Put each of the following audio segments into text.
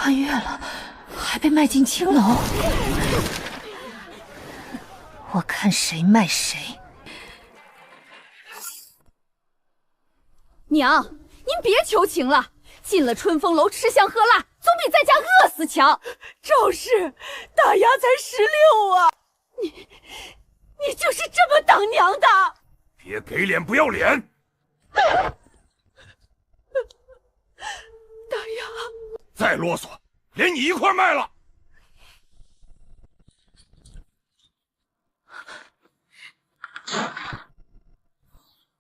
穿越了，还被卖进青楼，我看谁卖谁！娘，您别求情了，进了春风楼吃香喝辣，总比在家饿死强。赵氏，大丫才16啊！你就是这么当娘的？别给脸不要脸！大丫，再啰嗦，连你一块卖了！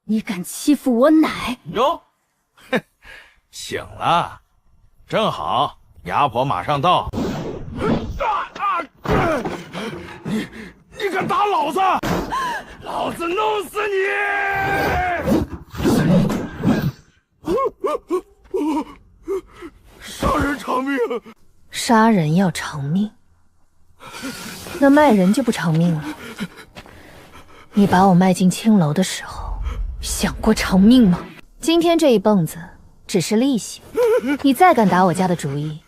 你敢欺负我奶？哟，哼，醒了，正好，牙婆马上到。你敢打老子？老子弄死你！杀人偿命！杀人要偿命，那卖人就不偿命了。你把我卖进青楼的时候，想过偿命吗？今天这一蹦子只是利息，你再敢打我家的主意，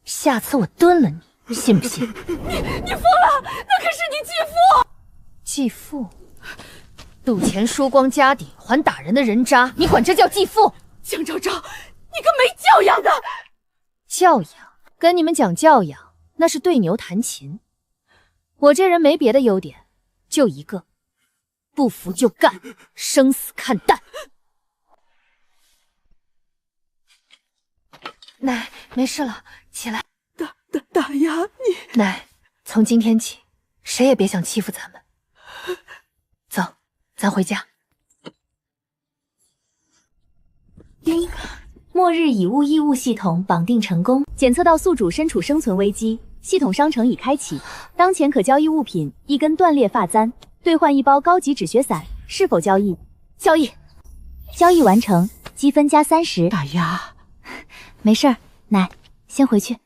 下次我炖了你，信不信？你疯了！那可是你继父！继父，赌钱输光家底还打人的人渣，你管这叫继父？江昭昭，你个没教养的！教养？跟你们讲教养，那是对牛弹琴。我这人没别的优点，就一个，不服就干，生死看淡。奶，没事了，起来。大丫，你奶，从今天起，谁也别想欺负咱们。走，咱回家。叮，末日以物易物系统绑定成功，检测到宿主身处生存危机，系统商城已开启。当前可交易物品1根断裂发簪，兑换1包高级止血散，是否交易？交易。交易完成，积分加30。大丫，没事儿，奶，先回去。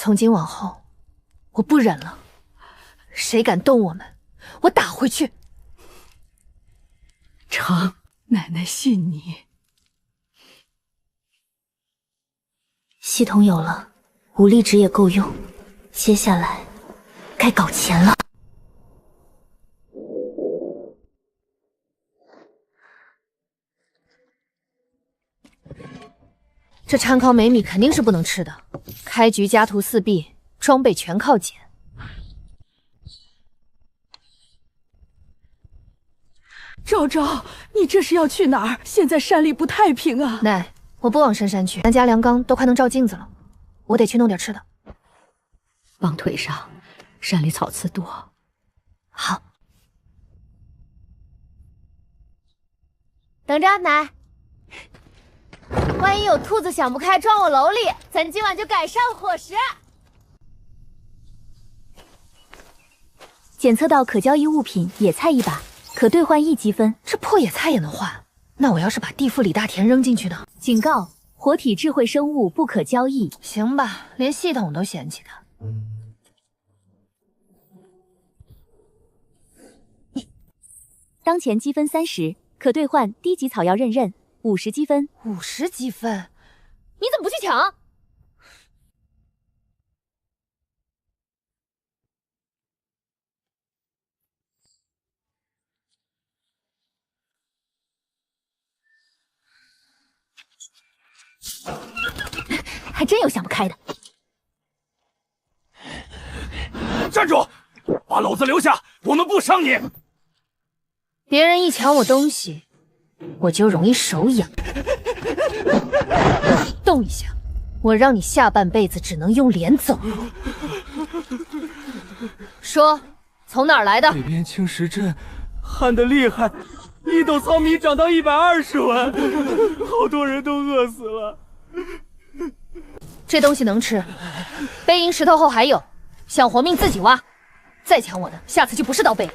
从今往后，我不忍了，谁敢动我们，我打回去。成，奶奶信你。系统有了，武力值也够用，接下来该搞钱了。这掺烤美米肯定是不能吃的，开局家徒四壁，装备全靠捡。昭昭，你这是要去哪儿？现在山里不太平啊！奶，我不往深山去，咱家梁缸都快能照镜子了，我得去弄点吃的。往腿上，山里草刺多。好。等着，奶。万一有兔子想不开撞我楼里，咱今晚就改善伙食。检测到可交易物品野菜1把，可兑换1积分。这破野菜也能换？那我要是把地府李大田扔进去呢？警告：活体智慧生物不可交易。行吧，连系统都嫌弃他。当前积分30，可兑换低级草药刃刃50积分。50积分？你怎么不去抢？还真有想不开的。站住！把篓子留下，我们不伤你。别人一抢我东西，我就容易手痒。动一下，我让你下半辈子只能用脸走路。说，从哪儿来的？北边青石镇旱得厉害，1斗糙米涨到120文，好多人都饿死了。这东西能吃，背阴石头后还有，想活命自己挖。再抢我的，下次就不是刀背了。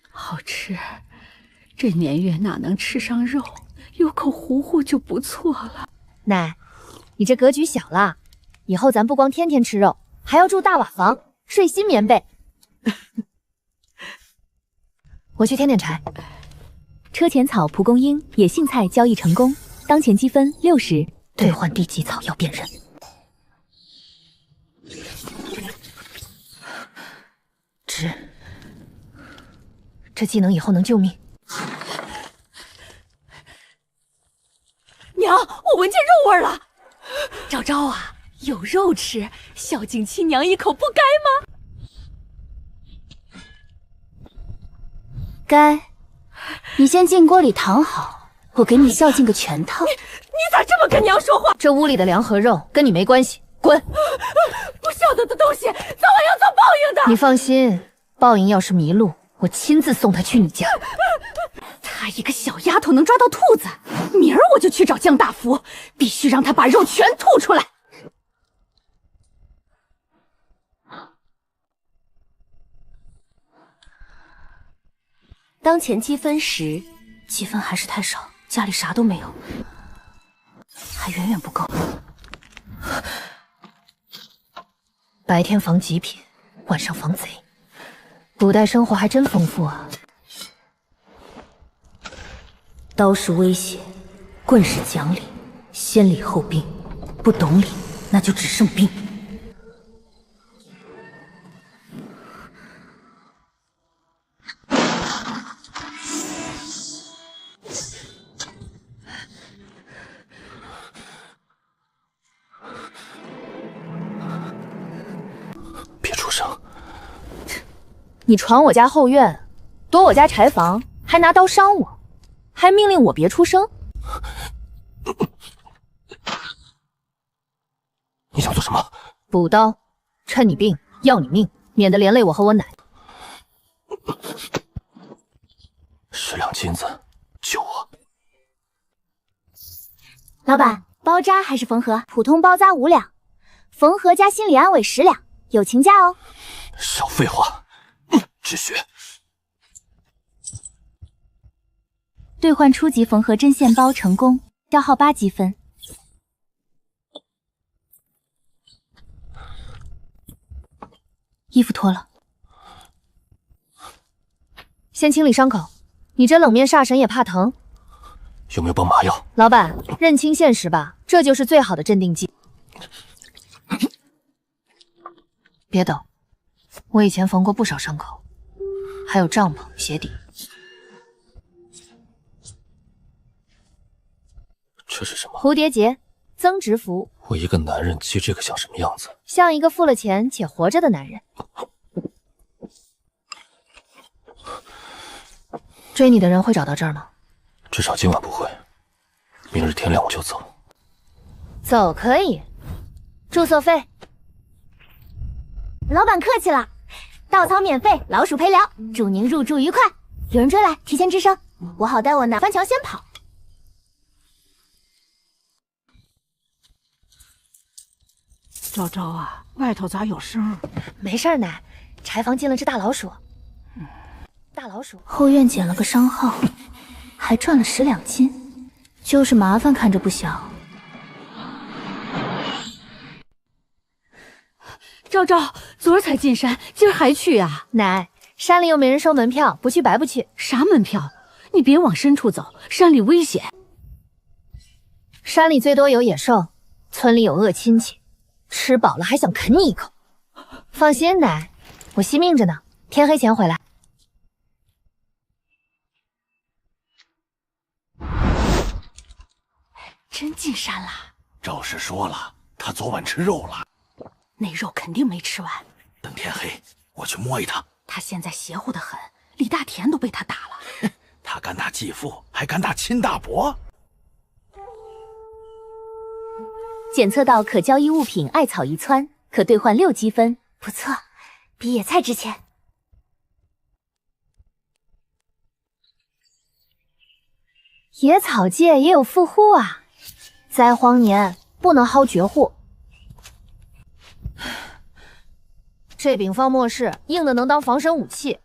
好吃，这年月哪能吃上肉？有口糊糊就不错了。奶，你这格局小了，以后咱不光天天吃肉，还要住大瓦房，睡新棉被。我去添点柴。车前草、蒲公英、野杏菜交易成功，当前积分60。兑换地基草药辨认。值。这技能以后能救命。娘，我闻见肉味了。昭昭啊，有肉吃，孝敬亲娘一口不该吗？该。你先进锅里躺好，我给你孝敬个全套。你咋这么跟娘说话？这屋里的粮和肉跟你没关系，滚！不孝道的东西，早晚要遭报应的。你放心，报应要是迷路，我亲自送他去你家。她一个小丫头能抓到兔子，明儿我就去找江大福，必须让他把肉全吐出来。当前积分10，积分还是太少，家里啥都没有，还远远不够。白天防极品，晚上防贼，古代生活还真丰富啊。刀是威胁，棍是讲理，先礼后兵，不懂礼，那就只剩兵。你闯我家后院，夺我家柴房，还拿刀伤我，还命令我别出声。你想做什么？补刀，趁你病，要你命，免得连累我和我奶。10两金子，救我！老板，包扎还是缝合？普通包扎5两，缝合加心理安慰10两，友情价哦。少废话。止血。兑换初级缝合针线包成功，消耗8积分。衣服脱了，先清理伤口。你这冷面煞神也怕疼？有没有帮麻药？老板，认清现实吧，这就是最好的镇定剂。别抖，我以前缝过不少伤口。还有帐篷、鞋底，这是什么？蝴蝶结，增值服。我一个男人系这个像什么样子？像一个付了钱且活着的男人。追你的人会找到这儿吗？至少今晚不会。明日天亮我就走。走可以，住宿费。老板客气了。稻草免费，老鼠陪聊，祝您入住愉快。有人追来，提前吱声，我好带我奶翻墙先跑。昭昭啊，外头咋有声？没事儿，奶，柴房进了只大老鼠。大老鼠后院捡了个商号，还赚了10两金，就是麻烦看着不小。昭昭，昨儿才进山，今儿还去啊？奶，山里又没人收门票，不去白不去。啥门票？你别往深处走，山里危险。山里最多有野兽，村里有恶亲戚，吃饱了还想啃你一口。放心，奶，我惜命着呢，天黑前回来。真进山了？赵氏说了，他昨晚吃肉了。那肉肯定没吃完。等天黑，我去摸一趟。他现在邪乎得很，李大田都被他打了。他敢打继父，还敢打亲大伯。检测到可交易物品艾草一湍，可兑换6积分，不错，比野菜值钱。野草界也有富户啊，灾荒年不能薅绝户。这饼放末世，硬的能当防身武器。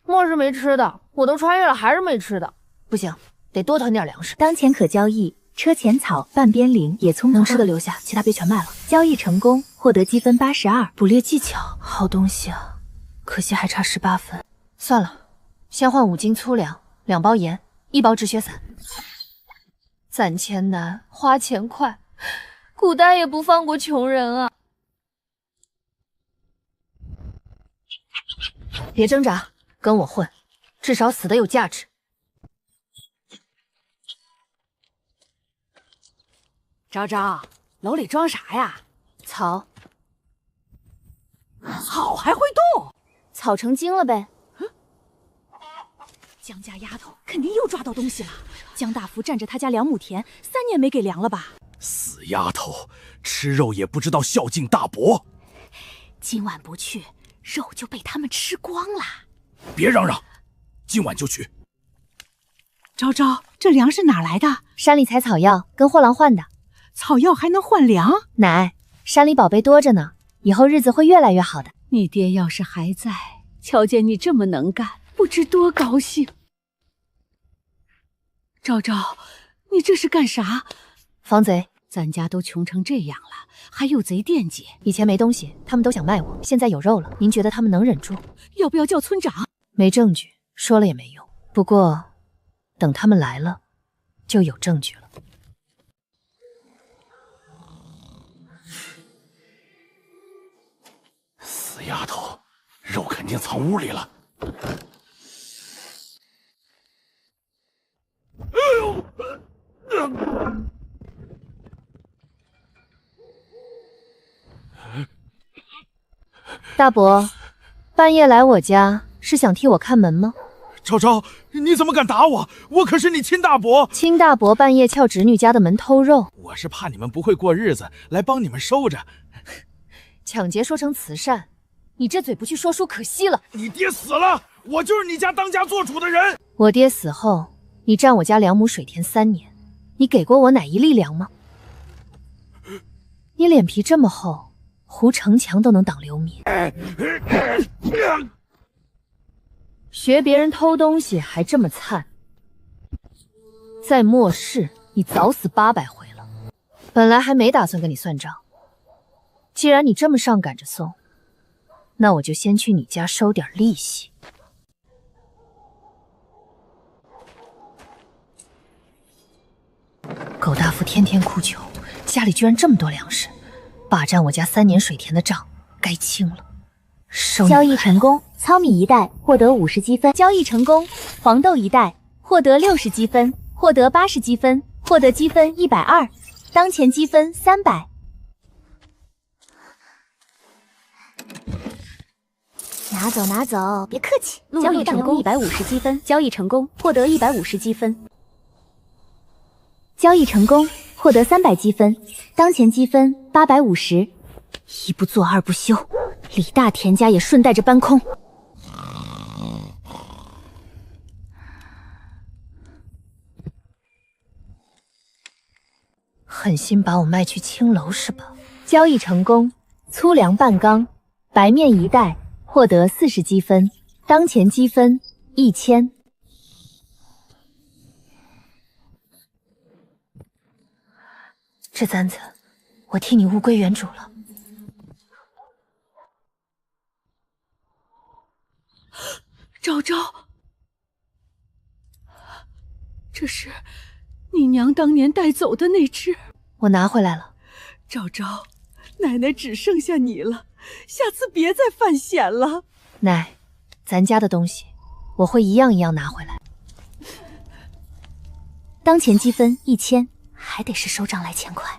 末世没吃的，我都穿越了还是没吃的，不行，得多囤点粮食。当前可交易车前草、半边铃、野葱，能吃的留下，其他别全卖了。交易成功，获得积分82。捕猎技巧，好东西啊，可惜还差18分。算了，先换5斤粗粮，2包盐，1包止血散。攒钱难，花钱快，古代也不放过穷人啊！别挣扎，跟我混，至少死的有价值。昭昭，楼里装啥呀？草，草还会动？草成精了呗。江家丫头肯定又抓到东西了。江大福占着他家2亩田，3年没给粮了吧？死丫头，吃肉也不知道孝敬大伯。今晚不去，肉就被他们吃光了。别嚷嚷，今晚就去。昭昭，这粮是哪来的？山里采草药，跟货郎换的。草药还能换粮？奶，山里宝贝多着呢，以后日子会越来越好的。你爹要是还在，瞧见你这么能干，不知多高兴。昭昭，你这是干啥？防贼。咱家都穷成这样了，还有贼惦记。以前没东西，他们都想卖我，现在有肉了，您觉得他们能忍住？要不要叫村长？没证据，说了也没用。不过，等他们来了，就有证据了。死丫头，肉肯定藏屋里了。大伯，半夜来我家是想替我看门吗？昭昭，你怎么敢打我？我可是你亲大伯。亲大伯半夜撬侄女家的门偷肉，我是怕你们不会过日子，来帮你们收着。抢劫说成慈善，你这嘴不去说书可惜了。你爹死了，我就是你家当家做主的人。我爹死后，你占我家2亩水田3年，你给过我哪1粒粮吗？你脸皮这么厚，糊城墙都能挡流民。学别人偷东西还这么灿，在末世你早死800回了。本来还没打算跟你算账，既然你这么上赶着送，那我就先去你家收点利息。狗大夫天天哭穷，家里居然这么多粮食，霸占我家3年水田的账该清了。交易成功，糙米1袋，获得50积分。交易成功，黄豆1袋，获得60积分，获得80积分，获得积分120，当前积分300。拿走拿走，别客气。交易成功，150积分。交易成功，获得150积分。交易成功，获得300积分，当前积分850。一不做二不休，李大田家也顺带着搬空。狠心把我卖去青楼是吧？交易成功，粗粮半缸，白面1袋，获得40积分，当前积分1000。这簪子，我替你物归原主了。昭昭，这是你娘当年带走的那只。我拿回来了。昭昭，奶奶只剩下你了，下次别再犯险了。奶，咱家的东西，我会一样一样拿回来。当前积分1000，还得是收账来钱快。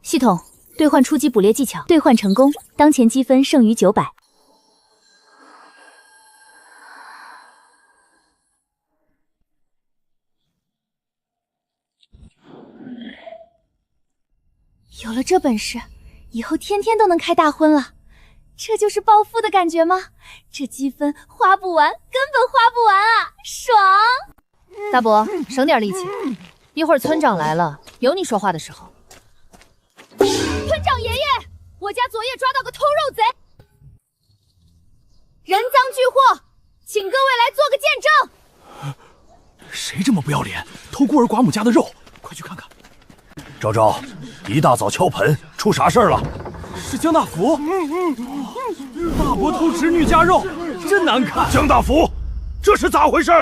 系统兑换初级捕猎技巧，兑换成功，当前积分剩余900。有了这本事，以后天天都能开大荤了。这就是暴富的感觉吗？这积分花不完，根本花不完啊，爽！大伯，省点力气，一会儿村长来了，有你说话的时候。村长爷爷，我家昨夜抓到个偷肉贼，人赃俱获，请各位来做个见证。谁这么不要脸，偷孤儿寡母家的肉？快去看看。昭昭，一大早敲盆，出啥事儿了？是江大福。大伯偷侄女家肉，真难看。江大福，这是咋回事？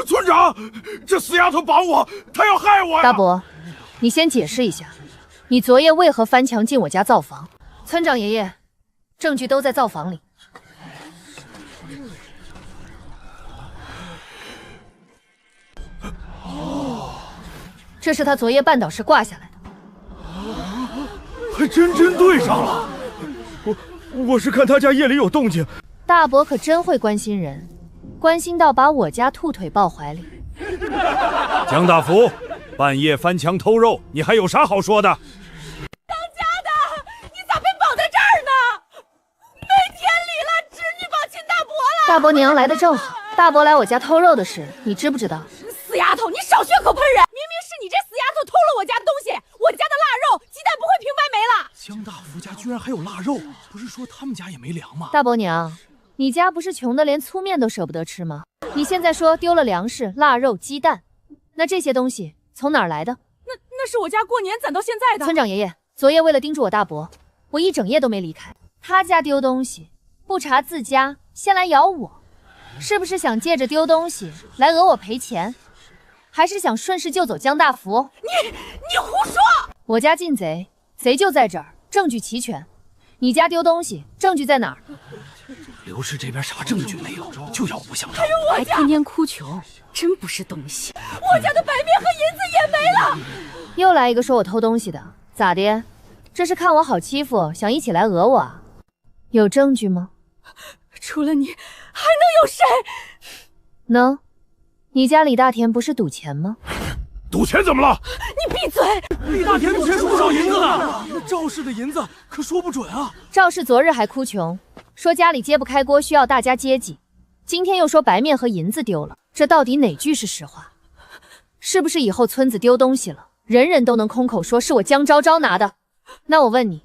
村长，这死丫头绑我，她要害我呀！大伯，你先解释一下，你昨夜为何翻墙进我家造房？村长爷爷，证据都在灶房里。这是他昨夜绊倒时挂下来的，还真对上了。我是看他家夜里有动静。大伯可真会关心人，关心到把我家兔腿抱怀里。江大福，半夜翻墙偷肉，你还有啥好说的？当家的，你咋被绑在这儿呢？没天理了，侄女绑亲大伯了。大伯娘来的正好，大伯来我家偷肉的事，你知不知道？死丫头，你少血口喷人！明明是你这死丫头偷了我家的东西，我家的腊肉、鸡蛋不会平白没了。江大福家居然还有腊肉，不是说他们家也没粮吗？大伯娘，你家不是穷的连粗面都舍不得吃吗？你现在说丢了粮食、腊肉、鸡蛋，那这些东西从哪儿来的？那是我家过年攒到现在的。村长爷爷，昨夜为了叮嘱我大伯，我一整夜都没离开。他家丢东西，不查自家，先来咬我，是不是想借着丢东西来讹我赔钱？还是想顺势救走江大福？你胡说！我家进贼，贼就在这儿，证据齐全。你家丢东西，证据在哪儿？刘氏这边啥证据没有，就要不想还有我家，天天哭穷，真不是东西。我家的白面和银子也没了。又来一个说我偷东西的，咋的？这是看我好欺负，想一起来讹我啊？有证据吗？除了你，还能有谁？能。你家李大田不是赌钱吗？赌钱怎么了？你闭嘴！李大田赌钱是不少银子呢，那赵氏的银子可说不准啊。赵氏昨日还哭穷，说家里揭不开锅，需要大家接济。今天又说白面和银子丢了，这到底哪句是实话？是不是以后村子丢东西了，人人都能空口说是我江昭昭拿的？那我问你，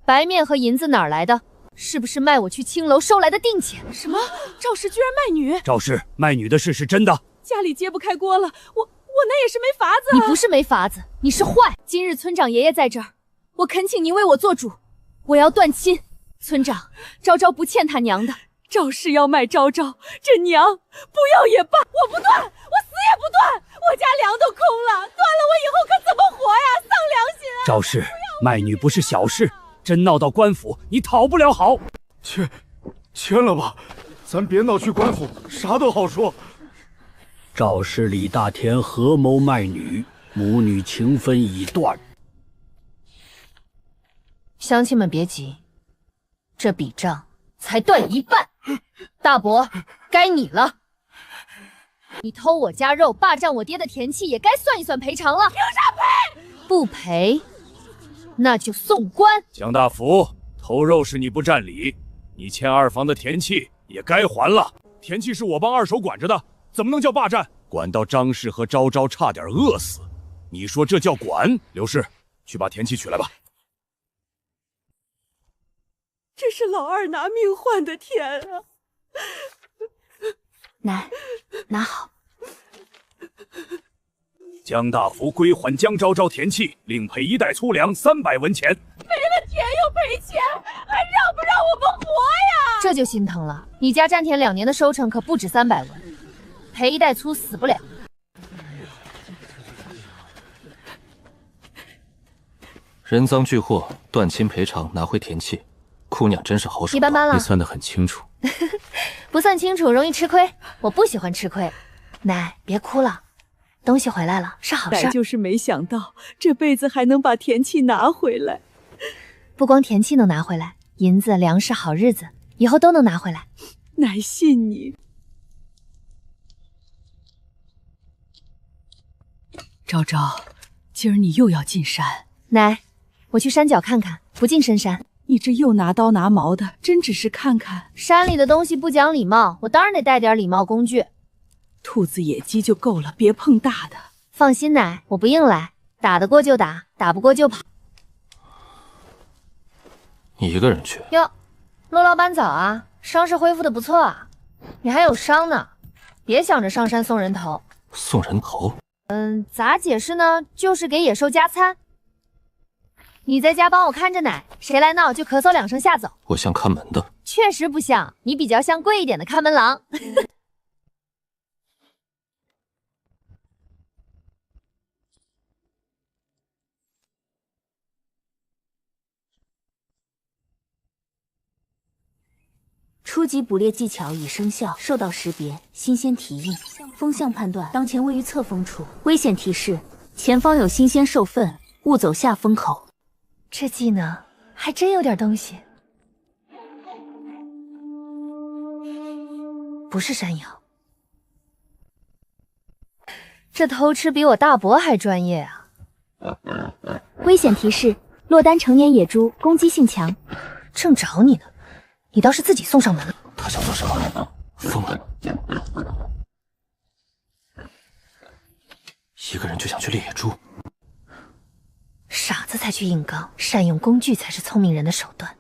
白面和银子哪儿来的？是不是卖我去青楼收来的定钱？什么？赵氏居然卖女？赵氏卖女的事是真的？家里揭不开锅了，我那也是没法子。你不是没法子，你是坏。今日村长爷爷在这儿，我恳请您为我做主，我要断亲。村长，昭昭不欠他娘的。赵氏要卖昭昭，这娘不要也罢，我不断，我死也不断。我家粮都空了，断了我以后可怎么活呀？丧良心啊！赵氏卖女不是小事，真闹到官府，你讨不了好。签了吧，咱别闹去官府，啥都好说。赵氏李大田合谋卖女，母女情分已断。乡亲们别急，这笔账才断一半。大伯，该你了。你偷我家肉，霸占我爹的田契，也该算一算赔偿了。凭啥赔？不赔，那就送官。江大福，偷肉是你不占理，你欠二房的田契也该还了。田契是我帮二手管着的，怎么能叫霸占？管到张氏和昭昭差点饿死，你说这叫管？刘氏，去把田契取来吧。这是老二拿命换的田啊！奶，拿好。江大福归还江昭昭田契，另赔1袋粗粮300文钱。赔了田又赔钱，还让不让我们活呀？这就心疼了。你家占田2年的收成可不止300文，赔1袋粗死不了。人赃俱获，断亲赔偿，拿回田契。姑娘真是好手，一般般了。你算得很清楚。不算清楚容易吃亏，我不喜欢吃亏。奶，别哭了，东西回来了是好事。奶就是没想到这辈子还能把田契拿回来。不光田契能拿回来，银子、粮食、好日子，以后都能拿回来。奶信你。昭昭，今儿你又要进山？奶，我去山脚看看，不进深山。你这又拿刀拿矛的，真只是看看？山里的东西不讲礼貌，我当然得带点礼貌工具。兔子野鸡就够了，别碰大的。放心，奶，我不硬来，打得过就打，打不过就跑。你一个人去？哟，陆老板早啊，伤势恢复的不错啊。你还有伤呢，别别想着上山送人头。送人头？咋解释呢？就是给野兽加餐。你在家帮我看着奶，谁来闹就咳嗽2声吓走。我像看门的。确实不像，你比较像贵一点的看门郎。初级捕猎技巧已生效，受到识别，新鲜蹄印，风向判断，当前位于侧风处。危险提示：前方有新鲜兽粪，勿走下风口。这技能还真有点东西。不是山羊，这偷吃比我大伯还专业啊！危险提示：落单成年野猪，攻击性强。正找你呢，你倒是自己送上门了。他想做什么？疯了！一个人就想去猎野猪？傻子才去硬刚，善用工具才是聪明人的手段。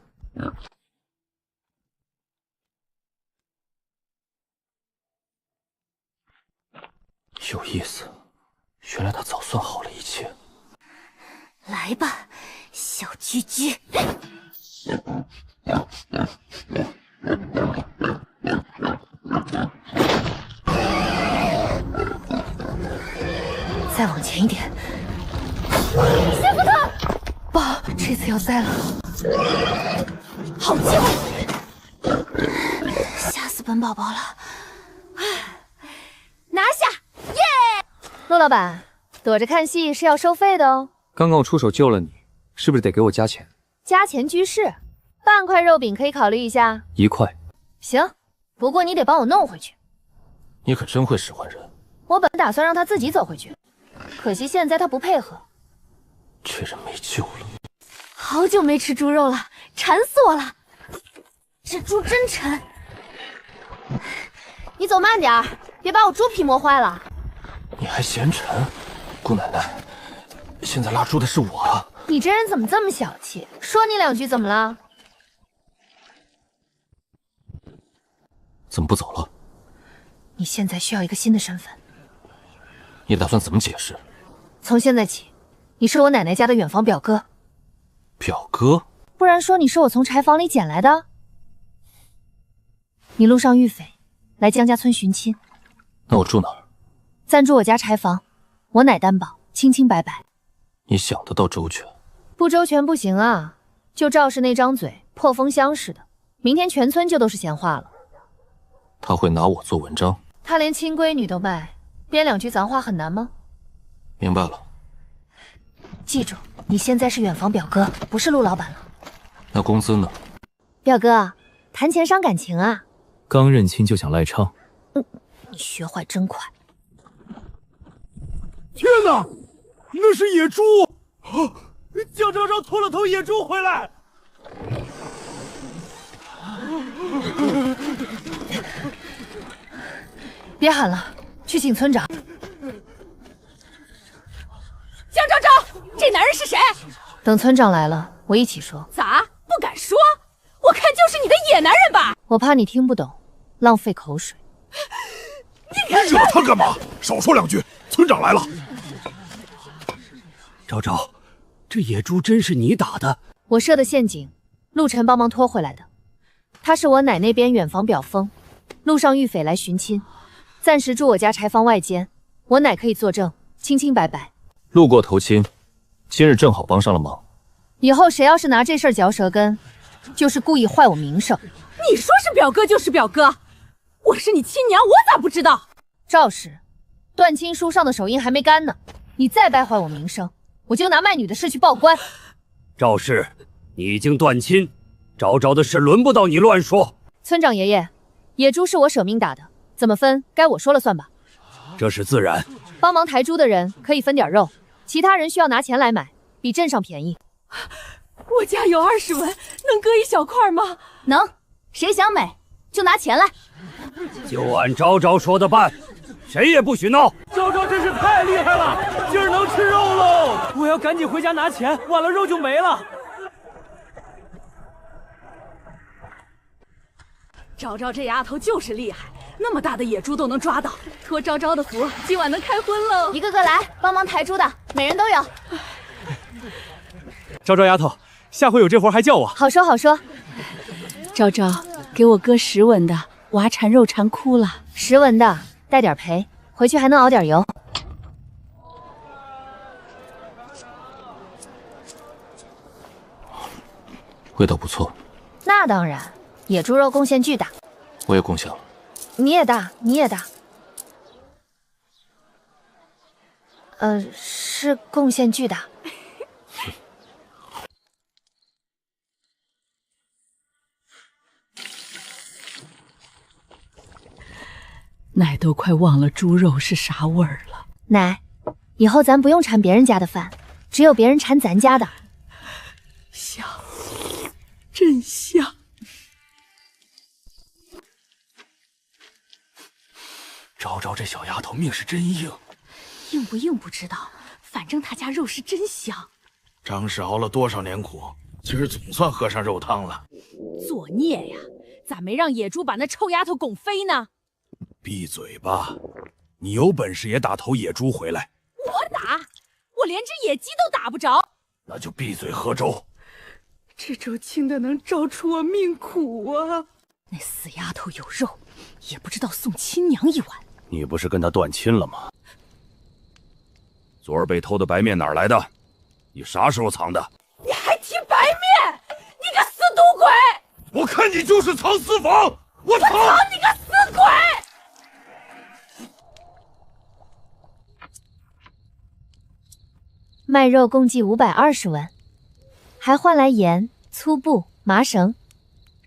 有意思，原来他早算好了一切。来吧，小居居。再往前一点。吓死他！宝，这次要栽了。好机会！吓死本宝宝了！拿下！耶！陆老板，躲着看戏是要收费的哦。刚刚我出手救了你，是不是得给我加钱？加钱居士，半块肉饼可以考虑一下。1块。行，不过你得帮我弄回去。你可真会使唤人。我本打算让他自己走回去，可惜现在他不配合。这人没救了。好久没吃猪肉了，馋死我了！这猪真沉。你走慢点儿，别把我猪皮磨坏了。你还嫌沉？姑奶奶，现在拉猪的是我。你这人怎么这么小气？说你2句怎么了？怎么不走了？你现在需要一个新的身份。你打算怎么解释？从现在起，你是我奶奶家的远房表哥。表哥？不然说你是我从柴房里捡来的。你路上遇匪，来江家村寻亲。那我住哪儿？暂住我家柴房，我奶担保，清清白白。你想得到周全。不周全不行啊！就赵氏那张嘴，破风箱似的，明天全村就都是闲话了。他会拿我做文章？他连亲闺女都卖，编2句脏话很难吗？明白了。记住，你现在是远房表哥，不是陆老板了。那工资呢？表哥，谈钱伤感情啊！刚认亲就想赖唱？你学坏真快。天哪，那是野猪！叫昭昭拖了头野猪回来。别喊了，去请村长。江昭昭，这男人是谁？等村长来了，我一起说。咋不敢说？我看就是你的野男人吧？我怕你听不懂，浪费口水。你惹他干嘛？少说2句，村长来了。昭昭，这野猪真是你打的？我设的陷阱，陆晨帮忙拖回来的。他是我奶那边远房表封，路上遇匪来寻亲，暂时住我家柴房外间，我奶可以作证，清清白白。路过投亲，今日正好帮上了忙。以后谁要是拿这事儿嚼舌根，就是故意坏我名声。你说是表哥就是表哥，我是你亲娘，我咋不知道？赵氏，断亲书上的手印还没干呢，你再败坏我名声，我就拿卖女的事去报官。赵氏，你已经断亲，昭昭的事轮不到你乱说。村长爷爷，野猪是我舍命打的，怎么分该我说了算吧。这是自然。帮忙抬猪的人可以分点肉，其他人需要拿钱来买，比镇上便宜。我家有20文，能割一小块吗？能，谁想买就拿钱来。就按昭昭说的办，谁也不许闹。昭昭真是太厉害了，今儿能吃肉喽！我要赶紧回家拿钱，晚了肉就没了。昭昭这丫头就是厉害，那么大的野猪都能抓到，托昭昭的福，今晚能开荤喽！一个个来帮忙抬猪的，每人都有。昭昭丫头，下回有这活还叫我。好说好说。昭昭，给我割10文的，娃馋肉馋哭了。10文的，带点陪，回去还能熬点油。味道不错。那当然，野猪肉贡献巨大。我也贡献了。你也大，你也大。是贡献巨大。奶都快忘了猪肉是啥味儿了。奶，以后咱不用馋别人家的饭，只有别人馋咱家的。香，真香。昭昭这小丫头命是真硬，硬不硬不知道，反正她家肉是真香。张氏熬了多少年苦，今儿总算喝上肉汤了。作孽呀！咋没让野猪把那臭丫头拱飞呢？闭嘴吧！你有本事也打头野猪回来。我打，我连只野鸡都打不着。那就闭嘴喝粥。这粥清的能照出我命苦啊！那死丫头有肉，也不知道送亲娘一碗。你不是跟他断亲了吗？昨儿被偷的白面哪儿来的？你啥时候藏的？你还提白面？你个死赌鬼！我看你就是藏私房！我操你个死鬼！卖肉共计520文，还换来盐、粗布、麻绳，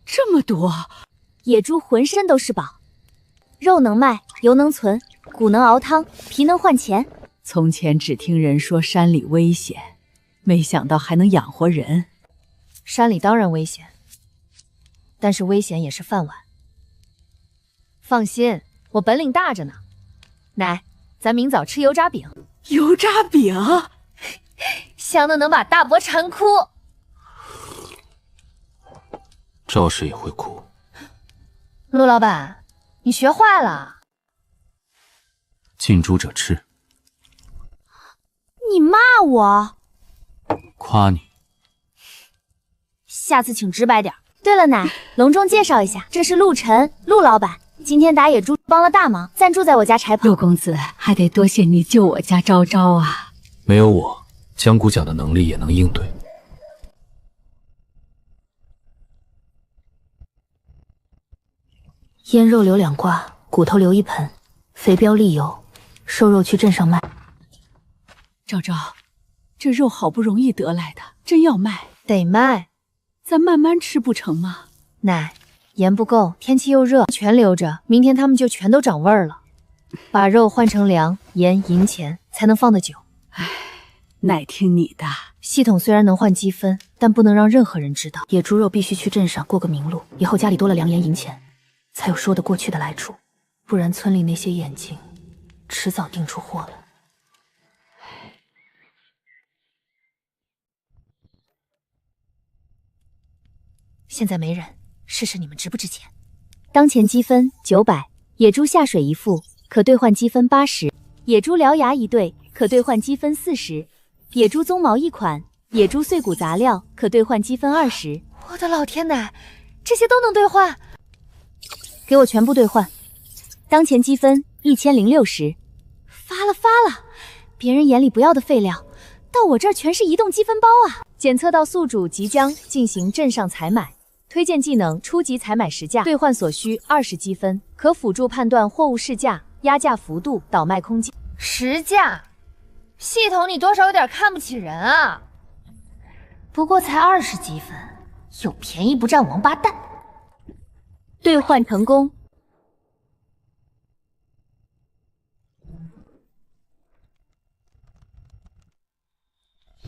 这么多！野猪浑身都是宝，肉能卖，油能存，骨能熬汤，皮能换钱。从前只听人说山里危险，没想到还能养活人。山里当然危险，但是危险也是饭碗。放心，我本领大着呢。奶，咱明早吃油炸饼。油炸饼，香的能把大伯馋哭。赵氏也会哭。陆老板，你学坏了。近朱者赤。你骂我？夸你。下次请直白点。对了，奶，隆重介绍一下，这是陆晨，陆老板，今天打野猪帮了大忙，暂住在我家柴棚。陆公子，还得多谢你救我家昭昭啊！没有我，江谷讲的能力也能应对。腌肉留2挂，骨头留1盆，肥膘沥油，瘦肉去镇上卖。昭昭，这肉好不容易得来的，真要卖？得卖。咱慢慢吃不成吗？奶，盐不够，天气又热，全留着，明天它们就全都长味儿了。把肉换成粮、盐、银钱，才能放得久。唉，奶听你的。系统虽然能换积分，但不能让任何人知道。野猪肉必须去镇上过个明路，以后家里多了粮盐银钱，才有说得过去的来处，不然村里那些眼睛，迟早盯出货来。现在没人，试试你们值不值钱。当前积分900，野猪下水1副，可兑换积分80；野猪獠牙1对，可兑换积分40；野猪鬃毛1款，野猪碎骨杂料，可兑换积分20。我的老天奶，这些都能兑换？给我全部兑换。当前积分1060，发了！别人眼里不要的废料，到我这儿全是移动积分包啊！检测到宿主即将进行镇上采买。推荐技能初级采买实价，兑换所需20积分，可辅助判断货物市价、压价幅度、倒卖空间。实价，系统你多少有点看不起人啊！不过才20积分，有便宜不占王八蛋。兑换成功。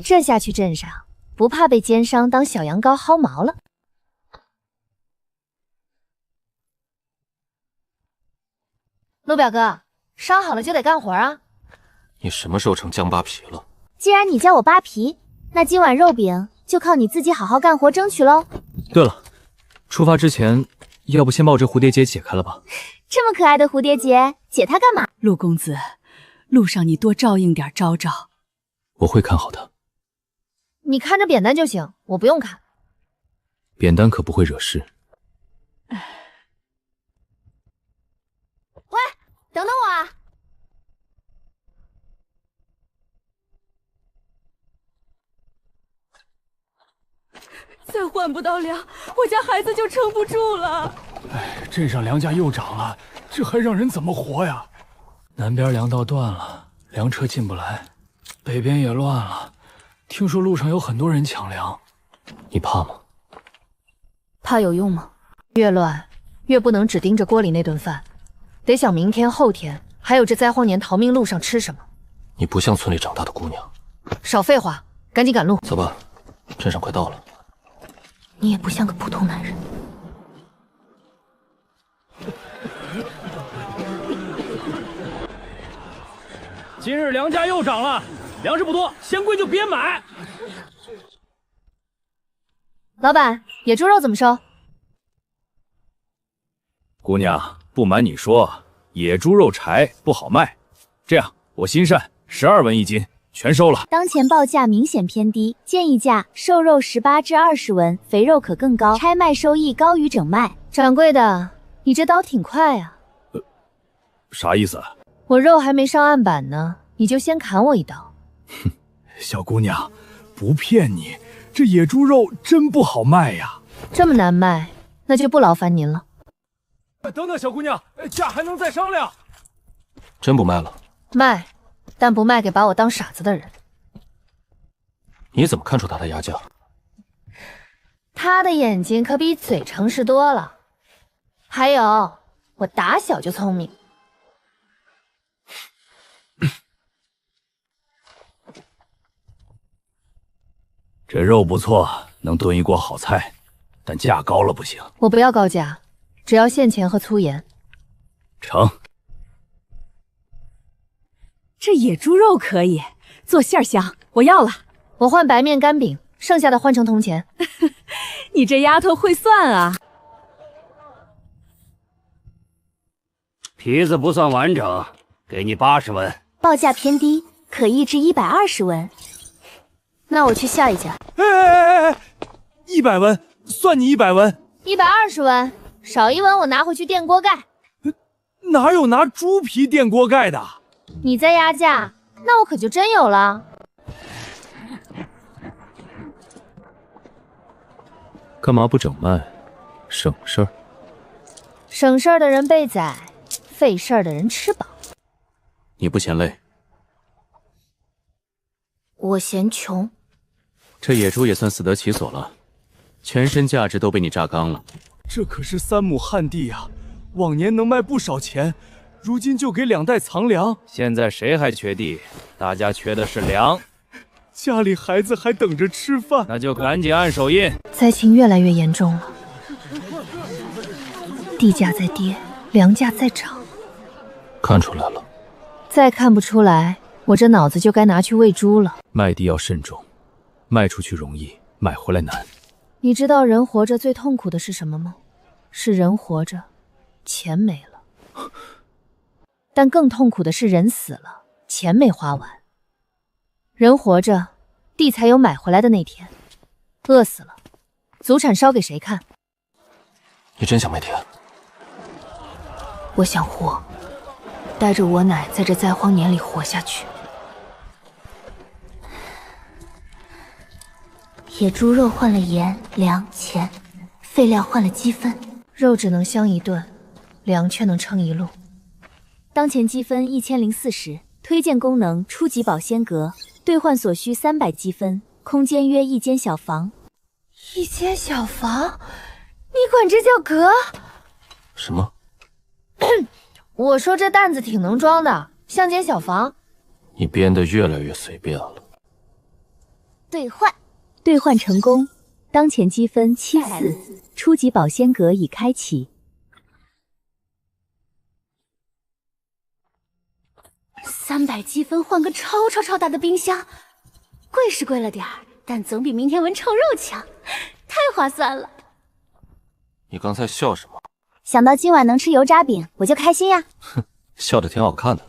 这下去镇上，不怕被奸商当小羊羔薅毛了。陆表哥，伤好了就得干活啊！你什么时候成姜扒皮了？既然你叫我扒皮，那今晚肉饼就靠你自己好好干活争取喽。对了，出发之前，要不先把我这蝴蝶结解开了吧？这么可爱的蝴蝶结，解它干嘛？陆公子，路上你多照应点昭昭。我会看好的。你看着扁担就行，我不用看。扁担可不会惹事。喂，等等我啊！再换不到粮，我家孩子就撑不住了。哎，镇上粮价又涨了，这还让人怎么活呀？南边粮道断了，粮车进不来，北边也乱了。听说路上有很多人抢粮，你怕吗？怕有用吗？越乱越不能只盯着锅里那顿饭，得想明天后天还有这灾荒年逃命路上吃什么。你不像村里长大的姑娘。少废话，赶紧赶路。走吧，镇上快到了。你也不像个普通男人。今日粮价又涨了，粮食不多，嫌贵就别买。老板，野猪肉怎么收？姑娘，不瞒你说，野猪肉柴不好卖。这样，我心善，12文一斤，全收了。当前报价明显偏低，建议价瘦肉18至20文，肥肉可更高，拆卖收益高于整卖。掌柜的，你这刀挺快啊。啥意思？我肉还没上案板呢，你就先砍我一刀。哼，小姑娘，不骗你，这野猪肉真不好卖呀。这么难卖，那就不劳烦您了。等等，小姑娘，价还能再商量。真不卖了？卖，但不卖给把我当傻子的人。你怎么看出他的压价？他的眼睛可比嘴诚实多了。还有，我打小就聪明。这肉不错，能炖一锅好菜，但价高了不行。我不要高价，只要现钱和粗盐。成。这野猪肉可以做馅香，我要了。我换白面干饼，剩下的换成铜钱。你这丫头会算啊！皮子不算完整，给你80文。报价偏低，可议至120文。那我去下一家。哎，100文，算你100文。120文，少1文我拿回去垫锅盖。哪有拿猪皮垫锅盖的？你再压价，那我可就真有了。干嘛不整卖？省事儿。省事儿的人被宰，费事儿的人吃饱。你不嫌累？我嫌穷。这野猪也算死得其所了，全身价值都被你榨干了。这可是3亩旱地呀，往年能卖不少钱，如今就给2袋藏粮。现在谁还缺地？大家缺的是粮。家里孩子还等着吃饭，那就赶紧按手印。灾情越来越严重了，地价在跌，粮价在涨。看出来了。再看不出来，我这脑子就该拿去喂猪了。卖地要慎重，卖出去容易，买回来难。你知道人活着最痛苦的是什么吗？是人活着，钱没了。但更痛苦的是人死了，钱没花完。人活着，地才有买回来的那天。饿死了，祖产烧给谁看？你真想没田？我想活，带着我奶在这灾荒年里活下去。野猪肉换了盐、粮、钱，废料换了积分。肉只能香一顿，粮却能撑一路。当前积分1040，推荐功能初级保鲜阁，兑换所需300积分，空间约1间小房。1间小房？你管这叫阁？什么？我说这担子挺能装的，像间小房。你编得越来越随便了。兑换成功，当前积分74，初级保鲜阁已开启。300积分换个超大的冰箱，贵是贵了点儿，但总比明天闻臭肉强，太划算了。你刚才笑什么？想到今晚能吃油炸饼，我就开心呀。笑得挺好看的，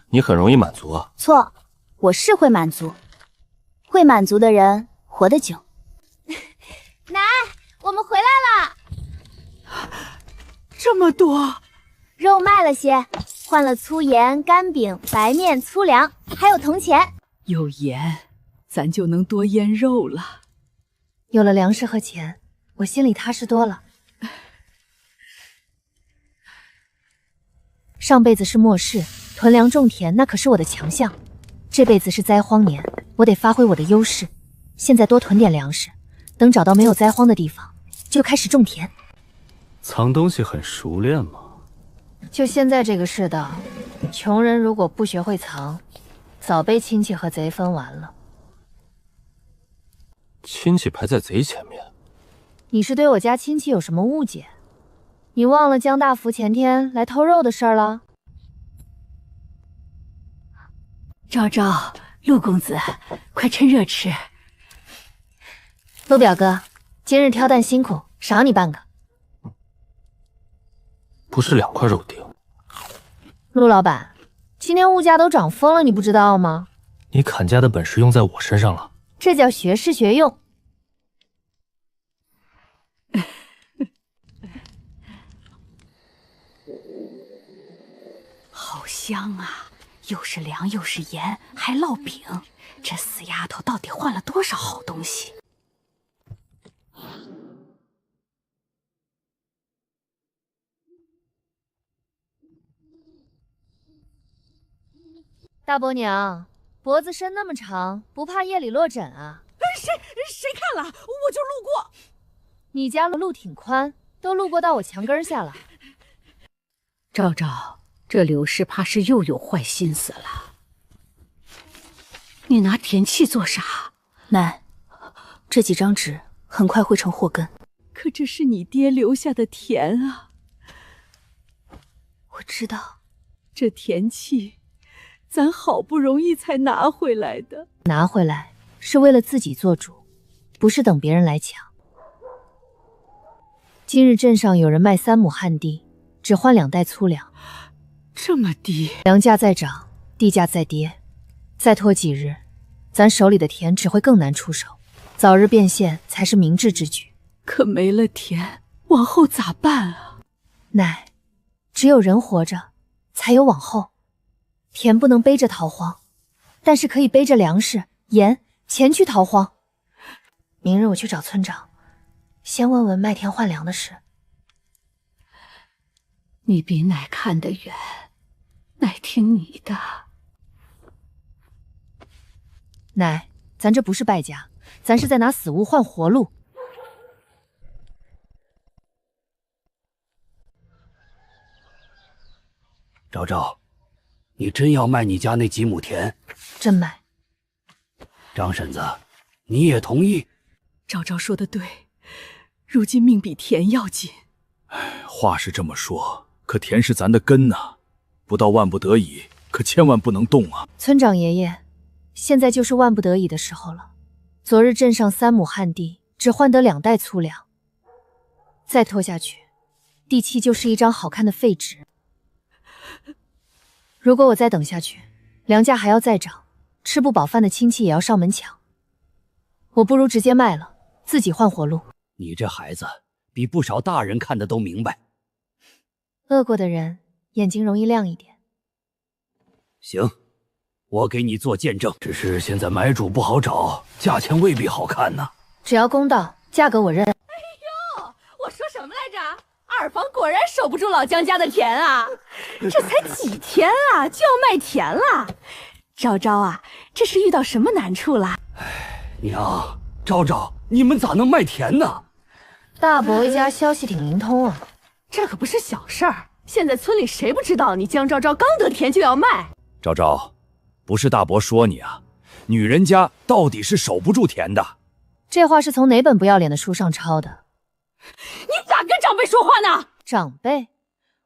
你很容易满足啊。错，我是会满足，会满足的人活得久。奶，我们回来了。这么多，肉卖了些，换了粗盐、干饼、白面、粗粮，还有铜钱。有盐，咱就能多腌肉了。有了粮食和钱，我心里踏实多了。上辈子是末世，囤粮种田那可是我的强项。这辈子是灾荒年，我得发挥我的优势。现在多囤点粮食，等找到没有灾荒的地方，就开始种田。藏东西很熟练吗？就现在这个世道，穷人如果不学会藏，早被亲戚和贼分完了。亲戚排在贼前面。你是对我家亲戚有什么误解？你忘了江大福前天来偷肉的事儿了？昭昭，陆公子，快趁热吃。陆表哥，今日挑担辛苦，赏你半个。不是2块肉丁。陆老板，今天物价都涨疯了，你不知道吗？你砍价的本事用在我身上了。这叫学是学用。好香啊，又是粮又是盐，还烙饼，这死丫头到底换了多少好东西？大伯娘，脖子伸那么长，不怕夜里落枕啊？谁看了？我就路过。你家路挺宽，都路过到我墙根下了。昭昭，这刘氏怕是又有坏心思了。你拿田契做啥？奶，这几张纸很快会成祸根。可这是你爹留下的田啊！我知道，这田契咱好不容易才拿回来的。拿回来是为了自己做主，不是等别人来抢。今日镇上有人卖3亩旱地，只换2袋粗粮。这么低？粮价在涨，地价在跌，再拖几日，咱手里的田只会更难出手。早日变现才是明智之举。可没了田，往后咋办啊？奶，只有人活着，才有往后。田不能背着逃荒，但是可以背着粮食、盐、钱去逃荒。明日我去找村长，先问问卖田换粮的事。你比奶看得远，奶听你的。奶，咱这不是败家，咱是在拿死物换活路。昭昭，你真要卖你家那几亩田？真卖。张婶子，你也同意？昭昭说的对，如今命比田要紧。话是这么说，可田是咱的根呐，不到万不得已，可千万不能动啊！村长爷爷，现在就是万不得已的时候了。昨日镇上3亩旱地，只换得2袋粗粮，再拖下去，地契就是一张好看的废纸。如果我再等下去，粮价还要再涨，吃不饱饭的亲戚也要上门抢。我不如直接卖了，自己换活路。你这孩子比不少大人看的都明白。饿过的人眼睛容易亮一点。行，我给你做见证。只是现在买主不好找，价钱未必好看呢。只要公道，价格我认。哎呦，我说什么来着？二房果然守不住老姜家的田啊！这才几天啊，就要卖田了。昭昭啊，这是遇到什么难处了？娘，昭昭，你们咋能卖田呢？大伯一家消息挺灵通啊。这可不是小事儿。现在村里谁不知道你江昭昭刚得田就要卖？昭昭，不是大伯说你啊，女人家到底是守不住田的。这话是从哪本不要脸的书上抄的？你咋跟长辈说话呢？长辈？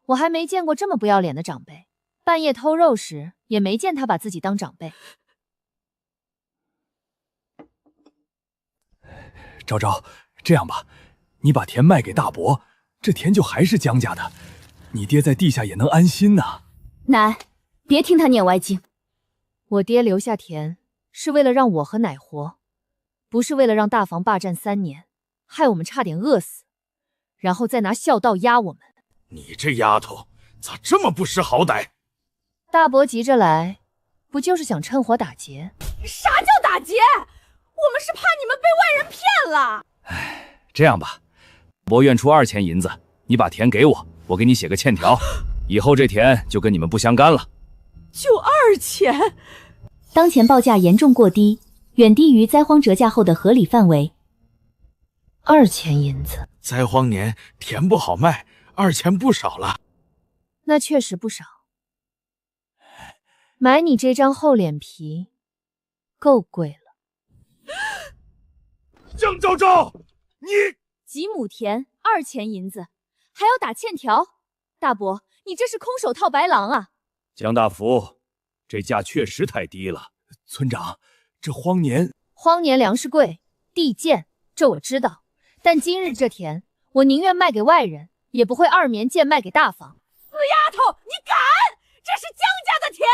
我还没见过这么不要脸的长辈。半夜偷肉时，也没见他把自己当长辈。昭昭，这样吧，你把田卖给大伯，这田就还是江家的，你爹在地下也能安心呐。奶，别听他念歪经。我爹留下田是为了让我和奶活，不是为了让大房霸占3年，害我们差点饿死，然后再拿孝道压我们。你这丫头咋这么不识好歹？大伯急着来，不就是想趁火打劫？啥叫打劫？我们是怕你们被外人骗了。这样吧，我愿出2钱银子，你把田给我，我给你写个欠条，以后这田就跟你们不相干了。就2钱？当前报价严重过低，远低于灾荒折价后的合理范围。2钱银子，灾荒年田不好卖，2钱不少了。那确实不少。买你这张厚脸皮，够贵了。江昭昭，你几亩田2钱银子，还要打欠条？大伯，你这是空手套白狼啊！江大福，这价确实太低了。村长，这荒年粮食贵，地贱，这我知道。但今日这田，我宁愿卖给外人，也不会2年贱卖给大房。死丫头，你敢！这是江家的田。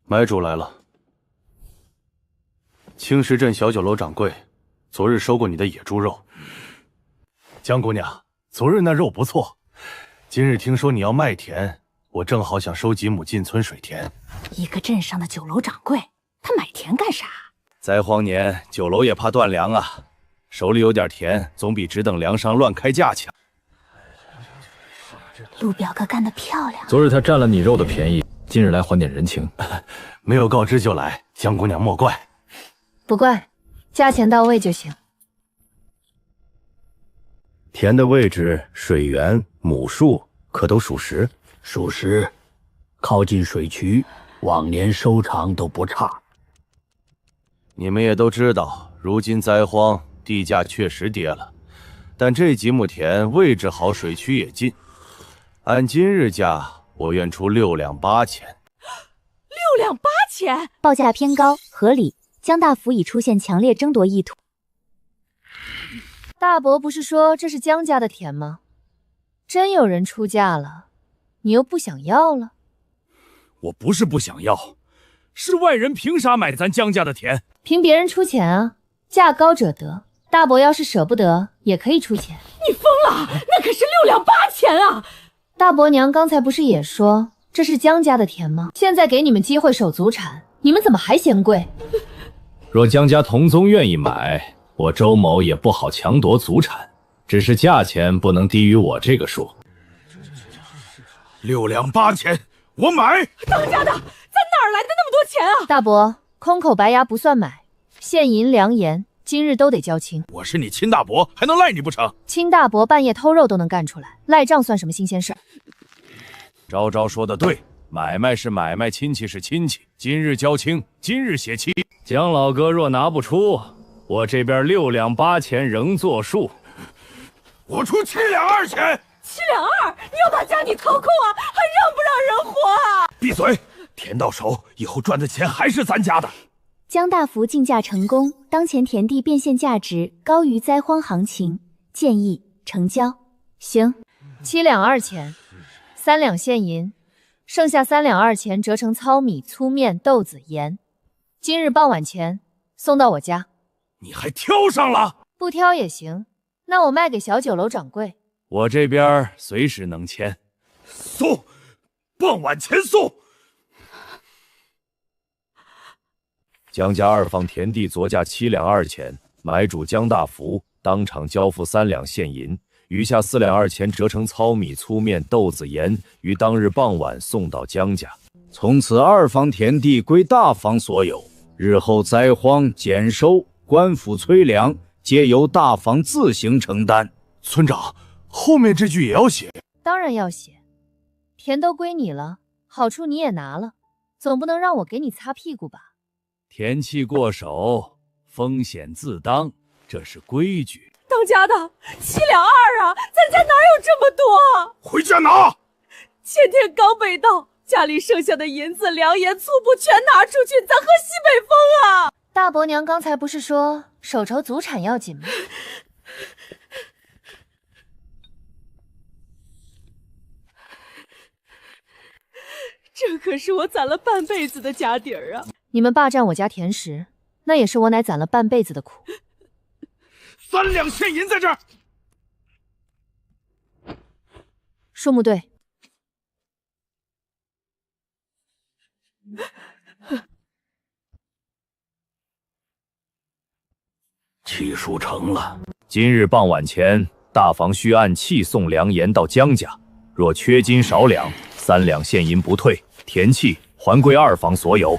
买主来了。青石镇小酒楼掌柜，昨日收过你的野猪肉。江姑娘，昨日那肉不错，今日听说你要卖田，我正好想收几亩进村水田。一个镇上的酒楼掌柜，他买田干啥？灾荒年，酒楼也怕断粮啊，手里有点田，总比只等粮商乱开价强。陆表哥干得漂亮。昨日他占了你肉的便宜，今日来还点人情。没有告知就来，江姑娘莫怪。不怪，价钱到位就行。田的位置、水源、亩数可都属实？属实，靠近水渠，往年收场都不差。你们也都知道，如今灾荒，地价确实跌了，但这几亩田位置好，水渠也近。按今日价，我愿出6两8钱。6两8钱，报价偏高，合理。江大福已出现强烈争夺意图。大伯不是说这是江家的田吗？真有人出价了，你又不想要了？我不是不想要，是外人凭啥买咱江家的田？凭别人出钱啊，价高者得。大伯要是舍不得，也可以出钱。你疯了？那可是6两8钱啊！大伯娘刚才不是也说这是江家的田吗？现在给你们机会守祖产，你们怎么还嫌贵？若江家同宗愿意买，我周某也不好强夺祖产，只是价钱不能低于我这个数。6两8钱，我买。当家的，咱哪儿来的那么多钱啊？大伯，空口白牙不算买，现银良言，今日都得交清。我是你亲大伯，还能赖你不成？亲大伯半夜偷肉都能干出来，赖账算什么新鲜事儿？昭昭说的对，买卖是买卖，亲戚是亲戚，今日交清，今日血气。江老哥若拿不出，我这边6两8钱仍作数。我出7两2钱。7两2，你要把家底掏空啊，还让不让人活啊？闭嘴！田到手以后赚的钱还是咱家的。江大福竞价成功，当前田地变现价值高于灾荒行情，建议成交。行，7两2钱，3两现银，剩下3两2钱折成糙米、粗面、豆子、盐。今日傍晚前送到我家。你还挑上了？不挑也行，那我卖给小酒楼掌柜。我这边随时能签。送，傍晚前送。江家2房田地昨价7两2钱，买主江大福当场交付3两现银，余下4两2钱折成糙米、粗面、豆子、盐，于当日傍晚送到江家。从此2房田地归大房所有，日后灾荒、减收、官府催粮，皆由大房自行承担。村长，后面这句也要写？当然要写，田都归你了，好处你也拿了，总不能让我给你擦屁股吧？田契过手，风险自当，这是规矩。当家的，7两2啊，咱家哪有这么多？回家拿。前天刚北到，家里剩下的银子、粮盐、醋布全拿出去，咱喝西北风啊！大伯娘刚才不是说手筹祖产要紧吗？这可是我攒了半辈子的家底儿啊！你们霸占我家田时，那也是我乃攒了半辈子的苦。3两现银在这儿。树木队，契书成了。今日傍晚前，大房需按契送粮盐到江家，若缺金少两，3两现银不退，田契还归二房所有。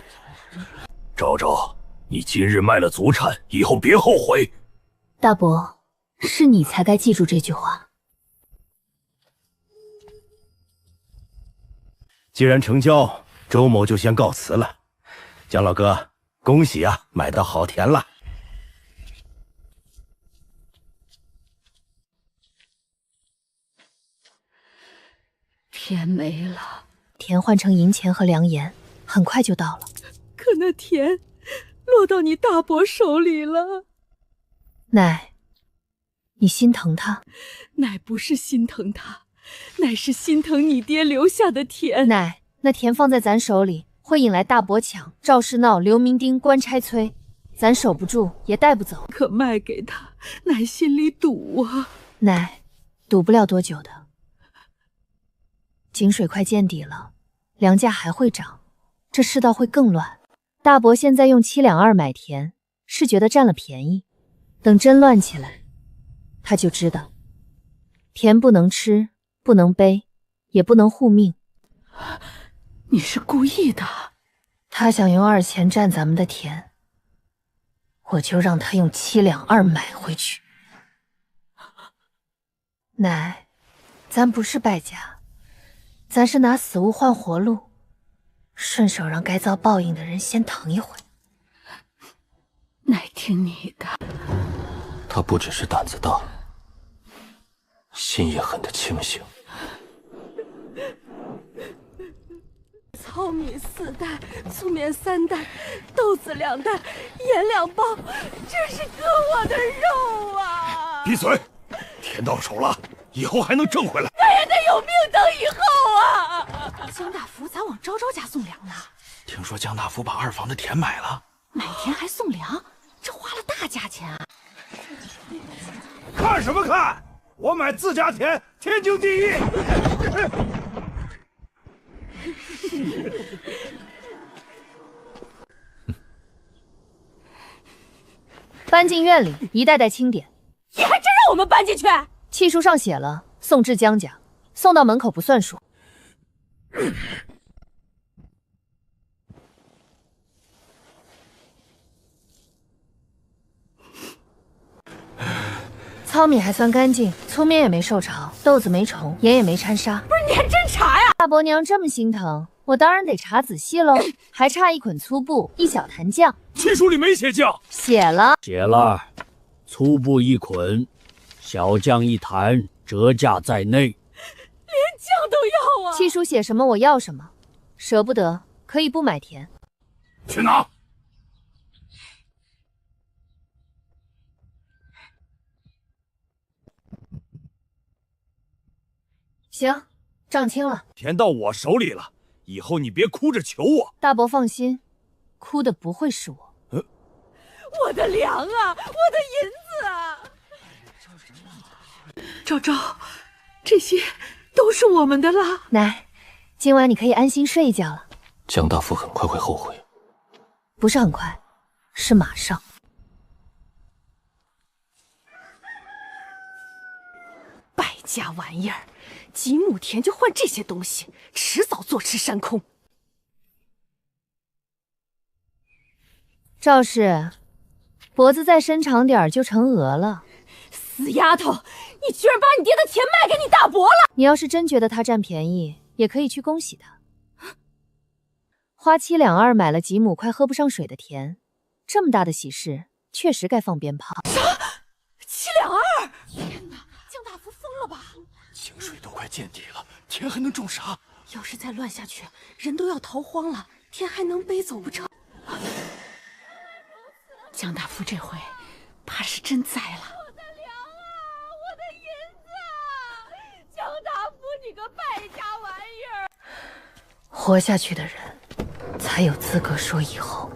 昭昭，你今日卖了祖产，以后别后悔。大伯，是你才该记住这句话。既然成交，周某就先告辞了。江老哥，恭喜啊，买到好田了。田没了，田换成银钱和粮盐，很快就到了。可那田落到你大伯手里了。奶，你心疼他？奶不是心疼他，乃是心疼你爹留下的田。奶，那田放在咱手里，会引来大伯抢、赵氏闹、刘明丁、官差催，咱守不住也带不走。可卖给他，奶心里堵啊。奶，堵不了多久的。井水快见底了，粮价还会涨，这世道会更乱。大伯现在用7两2买田，是觉得占了便宜，等真乱起来，他就知道，田不能吃，不能背，也不能护命。你是故意的？他想用2钱占咱们的田，我就让他用7两2买回去。奶，咱不是败家，咱是拿死物换活路，顺手让该遭报应的人先疼一回。奶听你的。他不只是胆子大，心也狠得清醒。糙米4袋，粗面3袋，豆子2袋，盐2包，这是割我的肉啊！闭嘴！田到手了，以后还能挣回来。那也得有命等以后啊！江大福咋往昭昭家送粮呢？听说江大福把2房的田买了，买田还送粮，这花了大价钱啊！看什么看？我买自家田，天经地义。搬进院里，一袋袋清点。你还真让我们搬进去？契书上写了，送至江家，送到门口不算数。糙米还算干净，粗面也没受潮，豆子没虫，盐也没掺沙。不是，你还真查呀？大伯娘这么心疼，我当然得查仔细喽。还差1捆粗布，1小坛酱。契书里没写酱。写了。写了，粗布1捆，小酱1坛，折价在内。连酱都要啊！契书写什么我要什么，舍不得可以不买田。去拿。行，账清了。田到我手里了，以后你别哭着求我。大伯放心，哭的不会是我。我的粮啊，我的银子啊！昭昭，这些都是我们的啦。奶，今晚你可以安心睡一觉了。江大福很快会后悔。不是很快，是马上。败家玩意儿，几亩田就换这些东西，迟早坐吃山空。赵氏，脖子再伸长点就成鹅了。死丫头，你居然把你爹的田卖给你大伯了！你要是真觉得他占便宜，也可以去恭喜他。花7两2买了几亩快喝不上水的田，这么大的喜事，确实该放鞭炮。啥？7两2！天哪，江大福疯了吧？井水都快见底了，田还能种啥？要是再乱下去，人都要逃荒了，田还能背走不成？江大福这回怕是真栽了。我的粮啊，我的银子啊！江大福，你个败家玩意儿！活下去的人，才有资格说以后。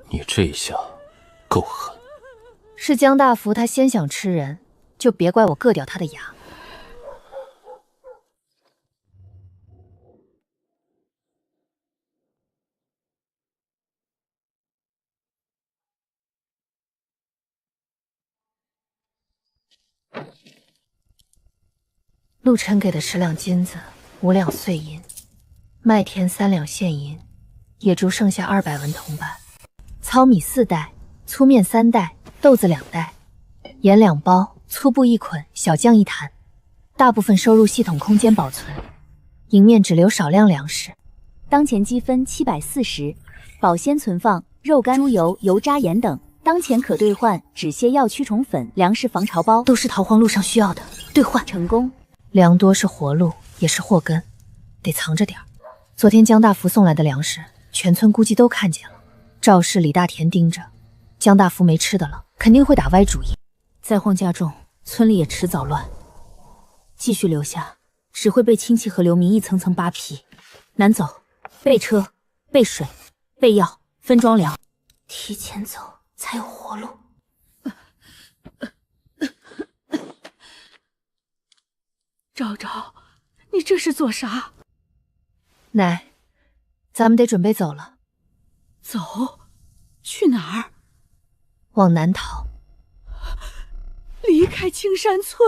你这一下够狠。是江大福他先想吃人，就别怪我硌掉他的牙。陆晨给的10两金子，5两碎银，麦田3两现银，野猪剩下200文铜板，糙米4袋，粗面3袋，豆子2袋，盐2包，粗布1捆，小酱1坛，大部分收入系统空间保存，迎面只留少量粮食。当前积分740，保鲜存放肉干、猪油、油渣、盐等。当前可兑换止泻药、驱虫粉、粮食防潮包，都是逃荒路上需要的，兑换成功。粮多是活路，也是祸根，得藏着点儿。昨天江大福送来的粮食，全村估计都看见了。赵氏、李大田盯着，江大福没吃的了，肯定会打歪主意。灾荒加重，村里也迟早乱。继续留下，只会被亲戚和流民一层层扒皮。难走，备车、备水、备药、分装粮，提前走才有活路。昭昭，你这是做啥？奶，咱们得准备走了。走？去哪儿？往南逃。离开青山村？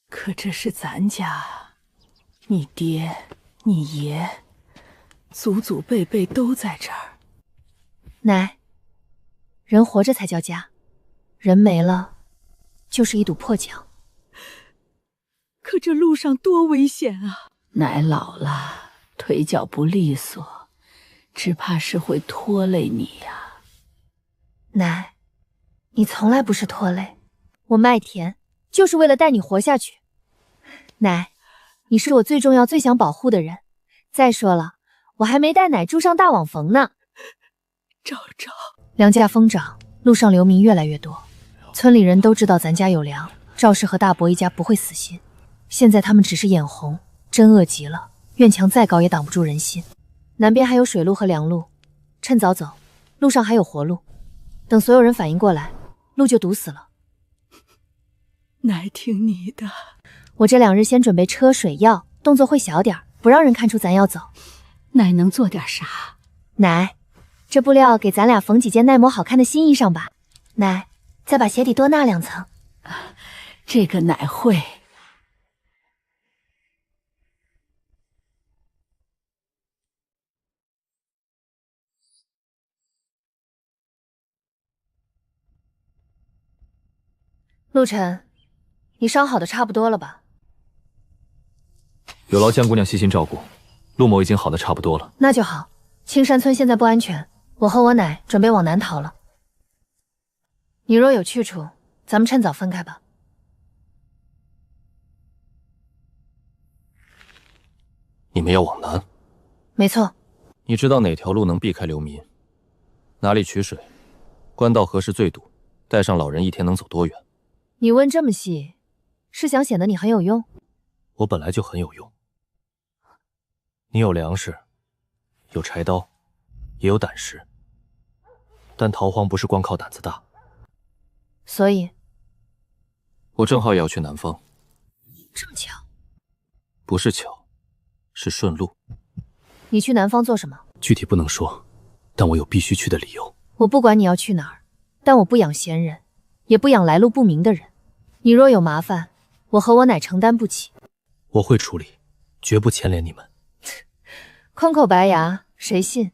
可这是咱家，你爹、你爷，祖祖辈辈都在这儿。奶，人活着才叫家，人没了就是一堵破墙。可这路上多危险啊！奶老了，腿脚不利索，只怕是会拖累你呀。奶，你从来不是拖累，我卖田就是为了带你活下去。奶，你是我最重要、最想保护的人。再说了，我还没带奶住上大网棚呢。昭昭，粮价疯涨，路上流民越来越多。村里人都知道咱家有粮，赵氏和大伯一家不会死心。现在他们只是眼红，真饿极了，院墙再高也挡不住人心。南边还有水路和粮路，趁早走，路上还有活路。等所有人反应过来，路就堵死了。奶听你的。我这2日先准备车水药，动作会小点，不让人看出咱要走。奶能做点啥？奶，这布料给咱俩缝几件耐磨好看的新衣裳吧。奶，再把鞋底多纳2层。这个奶会。陆晨，你伤好的差不多了吧？有劳江姑娘细心照顾，陆某已经好的差不多了。那就好。青山村现在不安全，我和我奶准备往南逃了。你若有去处，咱们趁早分开吧。你们要往南？没错。你知道哪条路能避开流民？哪里取水？官道何时最堵？带上老人一天能走多远？你问这么细，是想显得你很有用？我本来就很有用。你有粮食，有柴刀，也有胆识，但逃荒不是光靠胆子大。所以，我正好也要去南方。这么巧？不是巧，是顺路。你去南方做什么？具体不能说，但我有必须去的理由。我不管你要去哪儿，但我不养闲人，也不养来路不明的人。你若有麻烦，我和我奶承担不起。我会处理，绝不牵连你们。空口白牙，谁信？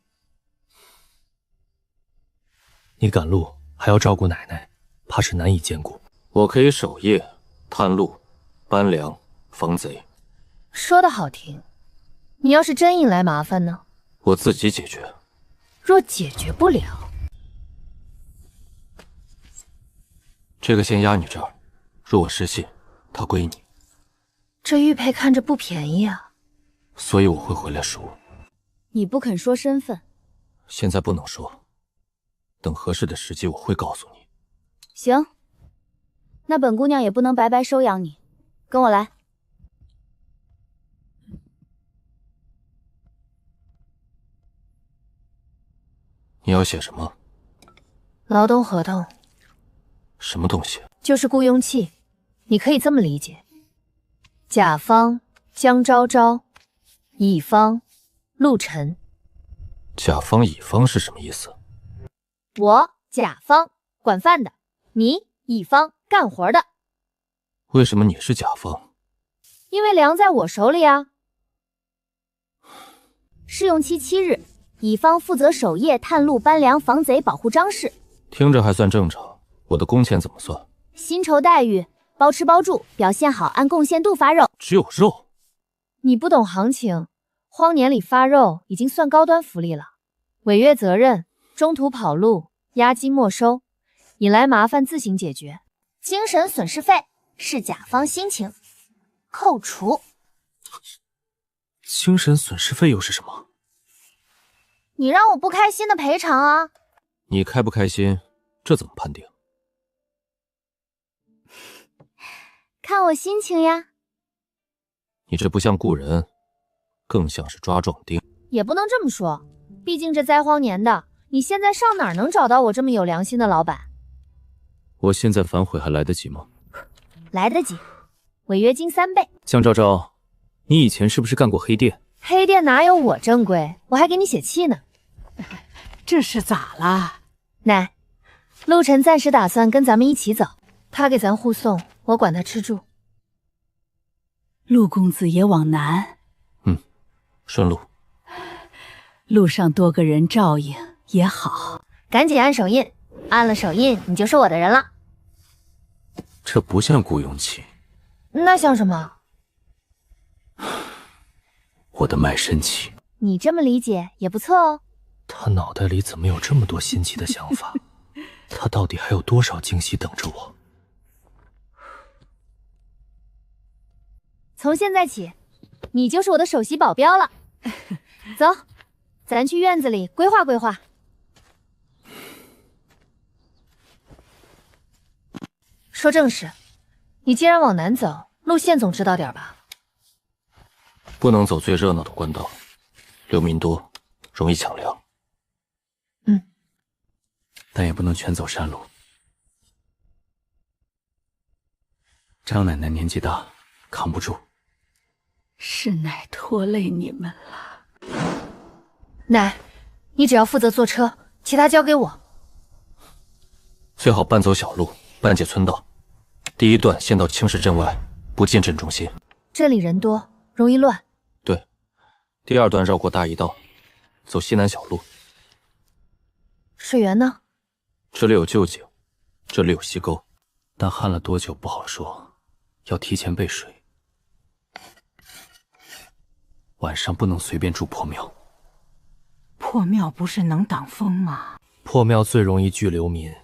你赶路还要照顾奶奶，怕是难以兼顾。我可以守夜、探路、搬粮、防贼。说的好听，你要是真引来麻烦呢？我自己解决。若解决不了，这个先压你这儿，若我失信，它归你。这玉佩看着不便宜啊。所以我会回来赎。你不肯说身份，现在不能说，等合适的时机我会告诉你。行，那本姑娘也不能白白收养你，跟我来。你要写什么？劳动合同。什么东西？就是雇佣契，你可以这么理解：甲方江昭昭，乙方陆晨。甲方乙方是什么意思？我甲方管饭的，你乙方干活的。为什么你是甲方？因为粮在我手里啊。试用期7日，乙方负责守夜、探路、搬粮、防贼、保护张氏。听着还算正常。我的工钱怎么算？薪酬待遇，包吃包住，表现好按贡献度发肉。只有肉？你不懂行情，荒年里发肉已经算高端福利了。违约责任，中途跑路，押金没收，引来麻烦自行解决。精神损失费是甲方心情扣除。精神损失费又是什么？你让我不开心的赔偿啊！你开不开心，这怎么判定？看我心情呀。你这不像雇人，更像是抓壮丁。也不能这么说，毕竟这灾荒年的，你现在上哪儿能找到我这么有良心的老板？我现在反悔还来得及吗？来得及，违约金3倍。江昭昭，你以前是不是干过黑店？黑店哪有我正规？我还给你写契呢。这是咋了？奶，陆晨暂时打算跟咱们一起走，他给咱护送，我管他吃住。陆公子也往南。顺路。路上多个人照应也好。赶紧按手印，按了手印你就是我的人了。这不像雇佣契。那像什么？我的卖身契。你这么理解也不错哦。他脑袋里怎么有这么多新奇的想法？他到底还有多少惊喜等着我？从现在起，你就是我的首席保镖了。走，咱去院子里规划规划。说正事，你既然往南走，路线总知道点吧？不能走最热闹的官道，流民多，容易抢粮。但也不能全走山路。张奶奶年纪大，扛不住。是奶拖累你们了。奶，你只要负责坐车，其他交给我。最好半走小路，半借村道。第一段先到青石镇外，不进镇中心。这里人多，容易乱。对，第二段绕过大驿道，走西南小路。水源呢？这里有旧井，这里有溪沟，但旱了多久不好说，要提前备水。晚上不能随便住破庙。破庙不是能挡风吗？破庙最容易聚流民，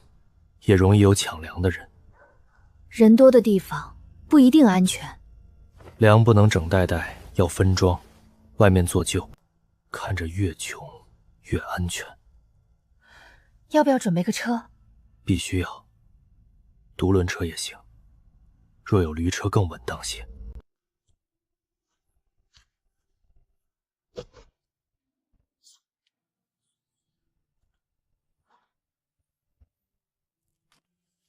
也容易有抢粮的人。人多的地方不一定安全。粮不能整袋袋，要分装，外面做旧，看着越穷越安全。要不要准备个车？必须要，独轮车也行，若有驴车更稳当些。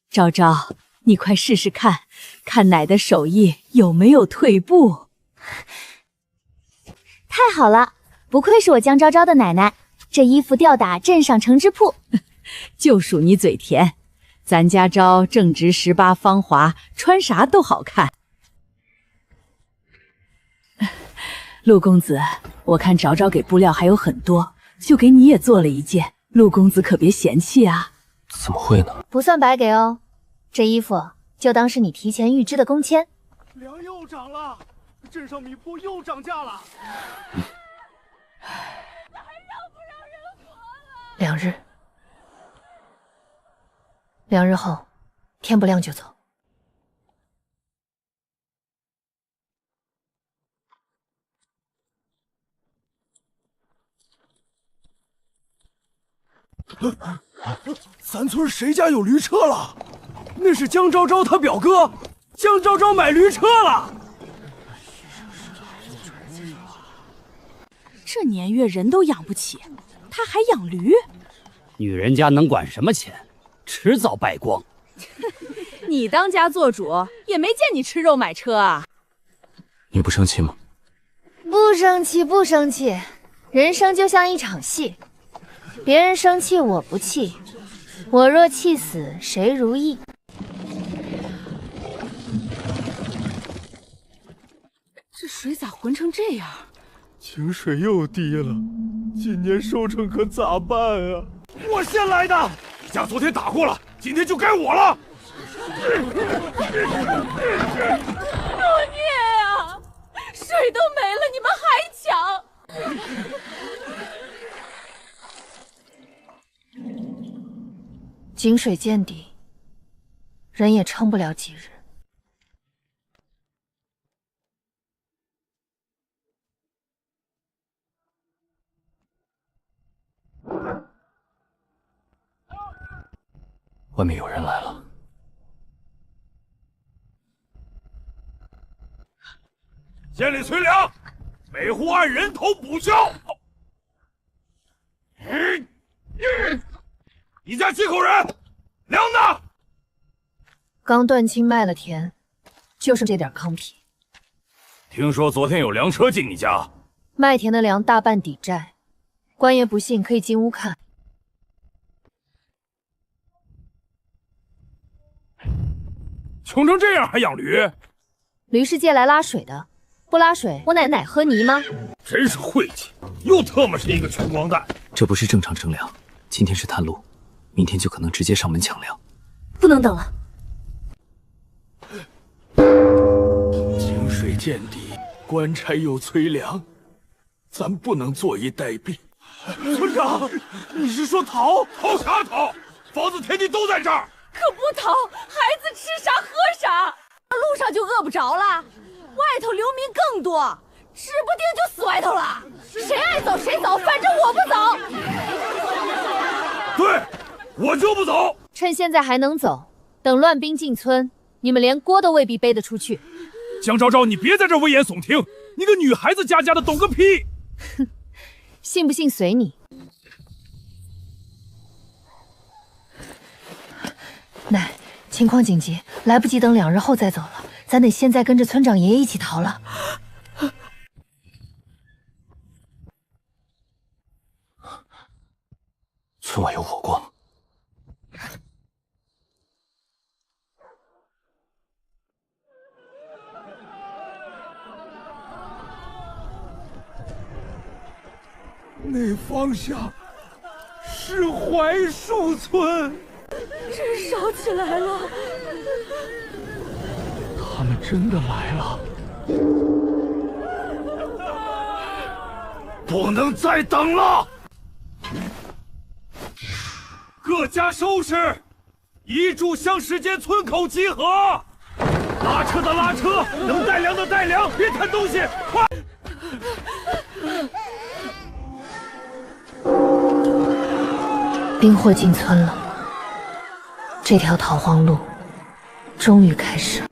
昭昭，你快试试看，看奶的手艺有没有退步。太好了，不愧是我江昭昭的奶奶，这衣服吊打镇上成织铺。就属你嘴甜，咱家昭正值18芳华，穿啥都好看。陆公子，我看昭昭给布料还有很多，就给你也做了一件，陆公子可别嫌弃啊。怎么会呢？不算白给哦，这衣服就当是你提前预支的工签。粮又涨了，镇上米铺又涨价了。2日后，天不亮就走。咱村谁家有驴车了？那是江昭昭他表哥，江昭昭买驴车了。这年月人都养不起，他还养驴？女人家能管什么钱？迟早败光。你当家做主，也没见你吃肉买车啊。你不生气吗？不生气，不生气。人生就像一场戏，别人生气我不气，我若气死谁如意？这水咋浑成这样？井水又低了，今年收成可咋办啊？我先来的，家昨天打过了，今天就该我了。作孽啊！水都没了，你们还抢！井水见底，人也撑不了几日。外面有人来了。县里催粮，每户按人头补销。一家7口人，粮呢？刚断亲卖了田，就剩这点糠皮。听说昨天有粮车进你家，卖田的粮大半抵债，官爷不信可以进屋看。穷成这样还养驴？驴是借来拉水的，不拉水我奶奶喝泥吗？真是晦气，又特么是一个穷光蛋。这不是正常征粮，今天是探路，明天就可能直接上门抢粮。不能等了。井水见底，官差又催粮，咱不能坐以待毙。村长，你是说逃？逃啥逃？房子田地都在这儿。可不逃，孩子吃啥喝啥，路上就饿不着了。外头流民更多，指不定就死外头了。谁爱走谁走，反正我不走。对，我就不走。趁现在还能走，等乱兵进村，你们连锅都未必背得出去。江昭昭，你别在这危言耸听，你个女孩子家的懂个屁！哼，信不信随你。奶，情况紧急，来不及等2日后再走了，咱得现在跟着村长爷爷一起逃了。村外有火光。那方向是槐树村。真烧起来了！他们真的来了！不能再等了！各家收拾，一炷香时间村口集合。拉车的拉车，能带粮的带粮，别看东西，快！兵祸进村了。这条逃荒路终于开始了。